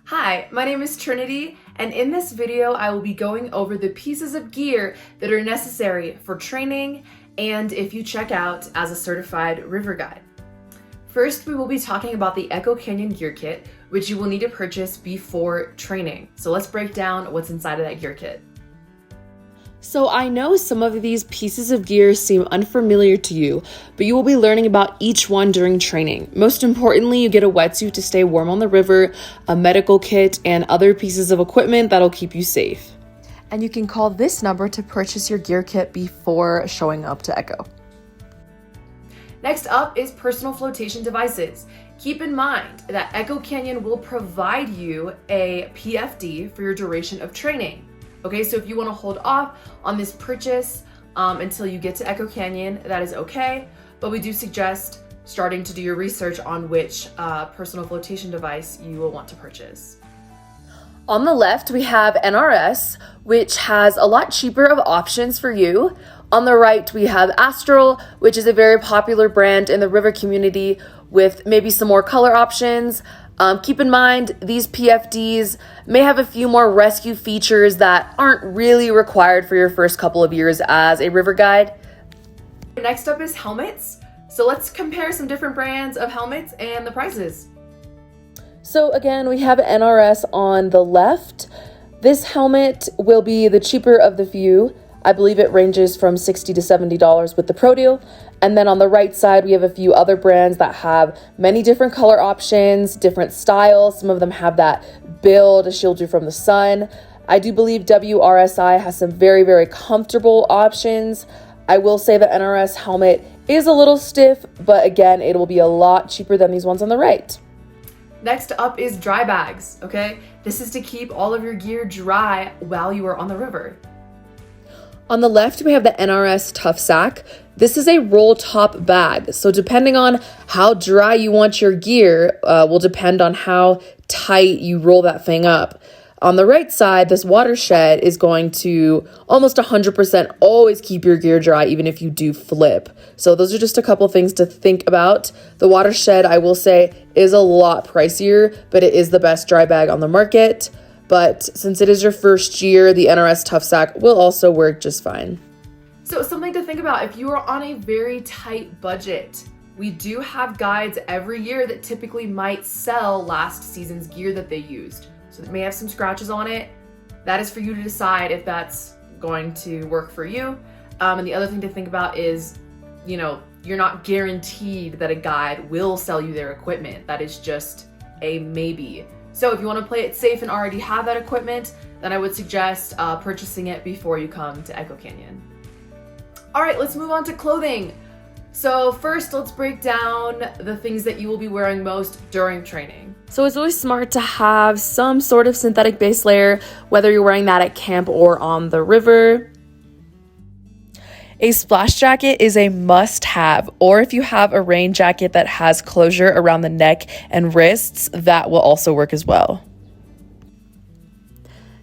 Hi, my name is Trinity, and in this video I will be going over the pieces of gear that are necessary for training and if you check out as a certified river guide. First, we will be talking about the Echo Canyon gear kit, which you will need to purchase before training. So let's break down what's inside of that gear kit. So I know some of these pieces of gear seem unfamiliar to you, but you will be learning about each one during training. Most importantly, you get a wetsuit to stay warm on the river, a medical kit, and other pieces of equipment that'll keep you safe. And you can call this number to purchase your gear kit before showing up to Echo. Next up is personal flotation devices. Keep in mind that Echo Canyon will provide you a PFD for your duration of training. Okay, so if you want to hold off on this purchase until you get to Echo Canyon, that is okay, but we do suggest starting to do your research on which personal flotation device you will want to purchase. On the left, we have NRS, which has a lot cheaper of options for you. On the right, we have Astral, which is a very popular brand in the river community with maybe some more color options. Keep in mind, these PFDs may have a few more rescue features that aren't really required for your first couple of years as a river guide. Next up is helmets. So let's compare some different brands of helmets and the prices. So again, we have NRS on the left. This helmet will be the cheaper of the few. I believe it ranges from $60 to $70 with the Pro Deal. And then on the right side, we have a few other brands that have many different color options, different styles. Some of them have that bill to shield you from the sun. I do believe WRSI has some very, very comfortable options. I will say the NRS helmet is a little stiff, but again, it will be a lot cheaper than these ones on the right. Next up is dry bags, okay? This is to keep all of your gear dry while you are on the river. On the left, we have the NRS Tough Sack. This is a roll top bag. So depending on how dry you want your gear will depend on how tight you roll that thing up. On the right side, this watershed is going to almost 100% always keep your gear dry, even if you do flip. So those are just a couple things to think about. The watershed, I will say, is a lot pricier, but it is the best dry bag on the market. But since it is your first year, the NRS Tough Sack will also work just fine. So something to think about if you are on a very tight budget. We do have guides every year that typically might sell last season's gear that they used. So it may have some scratches on it. That is for you to decide if that's going to work for you. And the other thing to think about is, you're not guaranteed that a guide will sell you their equipment. That is just a maybe. So if you want to play it safe and already have that equipment, then I would suggest purchasing it before you come to Echo Canyon. All right, let's move on to clothing. So first, let's break down the things that you will be wearing most during training. So it's always smart to have some sort of synthetic base layer, whether you're wearing that at camp or on the river. A splash jacket is a must-have, or if you have a rain jacket that has closure around the neck and wrists, that will also work as well.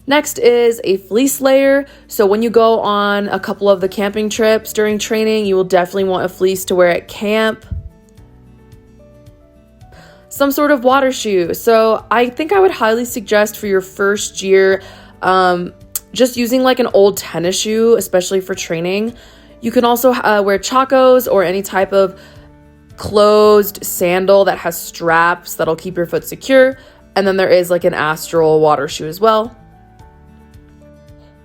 Next is a fleece layer. So when you go on a couple of the camping trips during training, you will definitely want a fleece to wear at camp. Some sort of water shoe. So I think I would highly suggest for your first year, just using like an old tennis shoe, especially for training. You can also wear chacos or any type of closed sandal that has straps that'll keep your foot secure. And then there is like an Astral water shoe as well.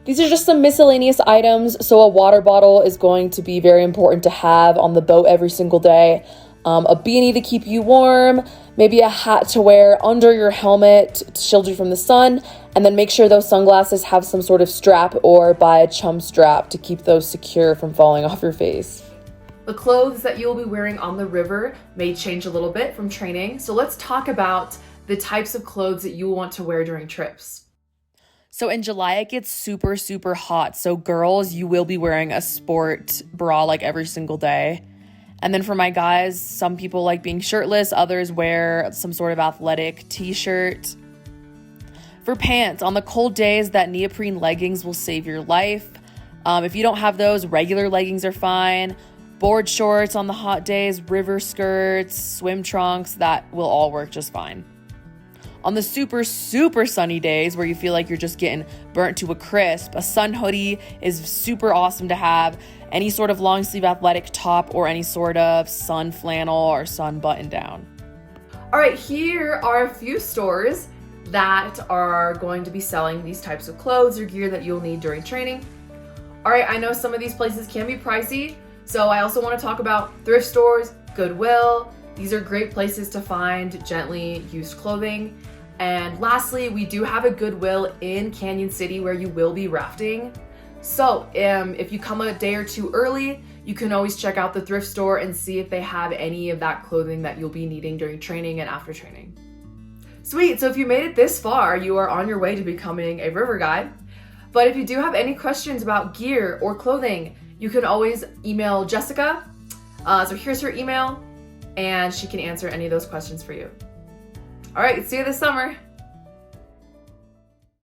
These are just some miscellaneous items. So a water bottle is going to be very important to have on the boat every single day. A beanie to keep you warm, maybe a hat to wear under your helmet to shield you from the sun, and then make sure those sunglasses have some sort of strap or buy a chum strap to keep those secure from falling off your face. The clothes that you'll be wearing on the river may change a little bit from training, so let's talk about the types of clothes that you will want to wear during trips. So in July, it gets super, super hot. So girls, you will be wearing a sport bra like every single day. And then for my guys, some people like being shirtless, others wear some sort of athletic t-shirt. For pants, on the cold days, that neoprene leggings will save your life. If you don't have those, regular leggings are fine. Board shorts on the hot days, river skirts, swim trunks, that will all work just fine. On the super, super sunny days where you feel like you're just getting burnt to a crisp, a sun hoodie is super awesome to have. Any sort of long sleeve athletic top or any sort of sun flannel or sun button down. All right, here are a few stores that are going to be selling these types of clothes or gear that you'll need during training. All right, I know some of these places can be pricey, so I also want to talk about thrift stores, Goodwill. These are great places to find gently used clothing. And lastly, we do have a Goodwill in Canyon City where you will be rafting. So if you come a day or two early, you can always check out the thrift store and see if they have any of that clothing that you'll be needing during training and after training. Sweet, so if you made it this far, you are on your way to becoming a river guide. But if you do have any questions about gear or clothing, you can always email Jessica. So here's her email, and she can answer any of those questions for you. All right, see you this summer.